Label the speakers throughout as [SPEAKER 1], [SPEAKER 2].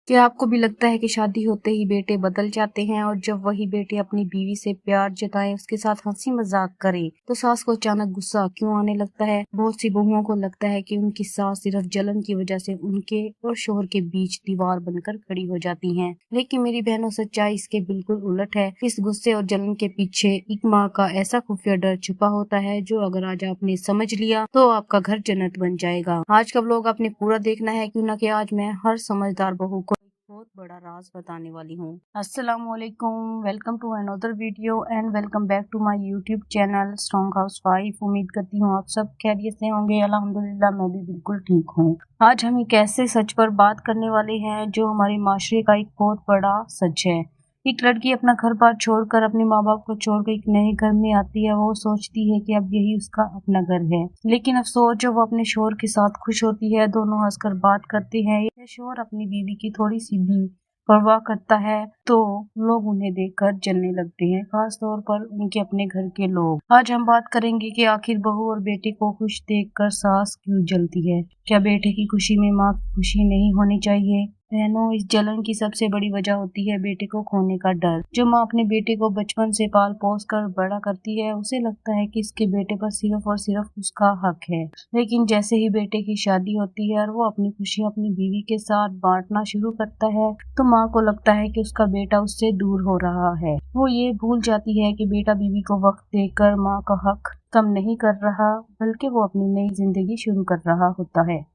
[SPEAKER 1] क्या आपको भी लगता है कि शादी होते ही बेटे बदल जाते हैं और जब वही बेटे अपनी बीवी से प्यार जताएं, उसके साथ हंसी मजाक करे तो सास को अचानक गुस्सा क्यों आने लगता है? बहुत सी बहुओं को लगता है कि उनकी सास सिर्फ जलन की वजह से उनके और शोहर के बीच दीवार बनकर खड़ी हो जाती हैं। लेकिन मेरी बहनों, सच्चाई इसके बिल्कुल उलट है। इस गुस्से और जलन के पीछे एक माँ का ऐसा खुफिया डर छुपा होता है जो अगर आज आपने समझ लिया तो आपका घर जन्नत बन जाएगा। आज कब लोग आपने पूरा देखना है, क्यों ना कि आज मैं हर समझदार बहू को बहुत बड़ा राज बताने वाली हूँ। अस्सलाम वालेकुम, welcome to another video and welcome back to my YouTube channel strong housewife. उम्मीद करती हूँ आप सब खैरियत से होंगे। अल्हम्दुलिल्लाह मैं भी बिल्कुल ठीक हूँ। आज हम एक ऐसे सच पर बात करने वाले हैं जो हमारे माशरे का एक बहुत बड़ा सच है। एक लड़की अपना घर बार छोड़कर, अपने माँ बाप को छोड़कर एक नए घर में आती है। वो सोचती है कि अब यही उसका अपना घर है, लेकिन अफसोस जब वो अपने शोहर के साथ खुश होती है, दोनों हंसकर बात करते हैं, या शोहर अपनी बीवी की थोड़ी सी भी परवाह करता है, तो लोग उन्हें देखकर जलने लगते हैं, खास तौर पर उनके अपने घर के लोग। आज हम बात करेंगे कि आखिर बहू और बेटे को खुश देखकर सास क्यों जलती है। क्या बेटे की खुशी में माँ की खुशी नहीं होनी चाहिए? बहनों, इस जलन की सबसे बड़ी वजह होती है बेटे को खोने का डर। जो माँ अपने बेटे को बचपन से पाल पोस कर बड़ा करती है, उसे लगता है कि इसके बेटे पर सिर्फ और सिर्फ उसका हक है। लेकिन जैसे ही बेटे की शादी होती है और वो अपनी खुशी अपनी बीवी के साथ बांटना शुरू करता है, तो माँ को लगता है कि उसका बेटा उससे दूर हो रहा है। वो ये भूल जाती है कि बेटा बीवी को वक्त देकर माँ का हक कम नहीं कर रहा, बल्कि वो अपनी नई जिंदगी शुरू कर रहा होता है।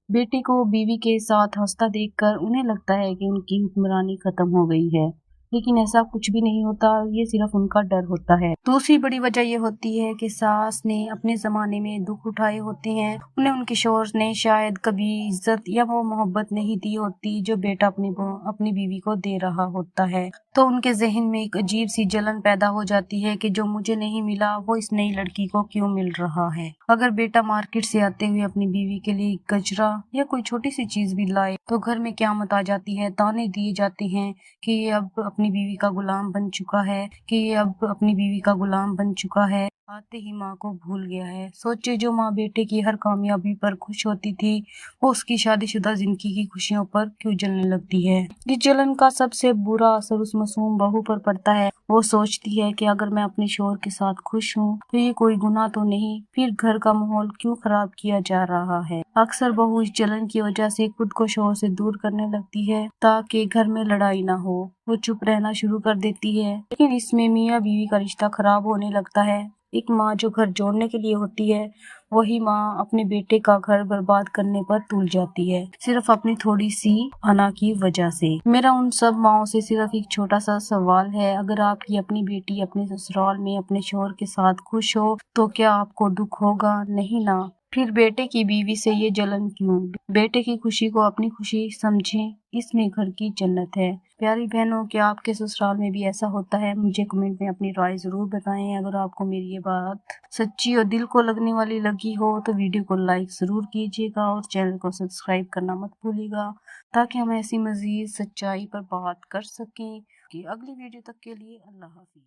[SPEAKER 1] बेटे को बीवी के साथ हंसता देखकर उन्हें लगता है कि उनकी हुक्मरानी खत्म हो गई है, लेकिन ऐसा कुछ भी नहीं होता। ये सिर्फ उनका डर होता है। दूसरी बड़ी वजह ये होती है कि सास ने अपने जमाने में दुख उठाए होते हैं। उन्हें उनके शोहर ने शायद कभी इज्जत या वो मोहब्बत नहीं दी होती जो बेटा अपनी बीवी को दे रहा होता है। तो उनके जहन में एक अजीब सी जलन पैदा हो जाती है कि जो मुझे नहीं मिला वो इस नई लड़की को क्यों मिल रहा है। अगर बेटा मार्केट से आते हुए अपनी बीवी के लिए कचरा या कोई छोटी सी चीज भी लाए तो घर में क़यामत आ जाती है। ताने दिए जाते हैं कि ये अब अपनी बीवी का गुलाम बन चुका है, कि ये अब अपनी बीवी का गुलाम बन चुका है, आते ही माँ को भूल गया है। सोचे, जो माँ बेटे की हर कामयाबी पर खुश होती थी, वो उसकी शादीशुदा जिंदगी की खुशियों पर क्यों जलने लगती है। इस जलन का सबसे बुरा असर उस मासूम बहू पर पड़ता है। वो सोचती है कि अगर मैं अपने शोहर के साथ खुश हूँ तो ये कोई गुनाह तो नहीं, फिर घर का माहौल क्यों खराब किया जा रहा है। अक्सर बहू इस जलन की वजह से खुद को शोहर से दूर करने लगती है ताकि घर में लड़ाई ना हो। वो चुप रहना शुरू कर देती है, लेकिन इसमें मियाँ बीवी का रिश्ता खराब होने लगता है। एक माँ जो घर जोड़ने के लिए होती है, वही माँ अपने बेटे का घर बर्बाद करने पर तुल जाती है, सिर्फ अपनी थोड़ी सी अना की वजह से। मेरा उन सब माँओं से सिर्फ एक छोटा सा सवाल है, अगर आपकी अपनी बेटी अपने ससुराल में अपने शोहर के साथ खुश हो तो क्या आपको दुख होगा? नहीं ना। फिर बेटे की बीवी से ये जलन क्यों? बेटे की खुशी को अपनी खुशी समझें, इसमें घर की जन्नत है। प्यारी बहनों, क्या आपके ससुराल में भी ऐसा होता है? मुझे कमेंट में अपनी राय जरूर बताएं। अगर आपको मेरी ये बात सच्ची और दिल को लगने वाली लगी हो तो वीडियो को लाइक जरूर कीजिएगा और चैनल को सब्सक्राइब करना मत भूलिएगा, ताकि हम ऐसी मजीद सच्चाई पर बात कर सकें। कि अगली वीडियो तक के लिए अल्लाह हाफिज।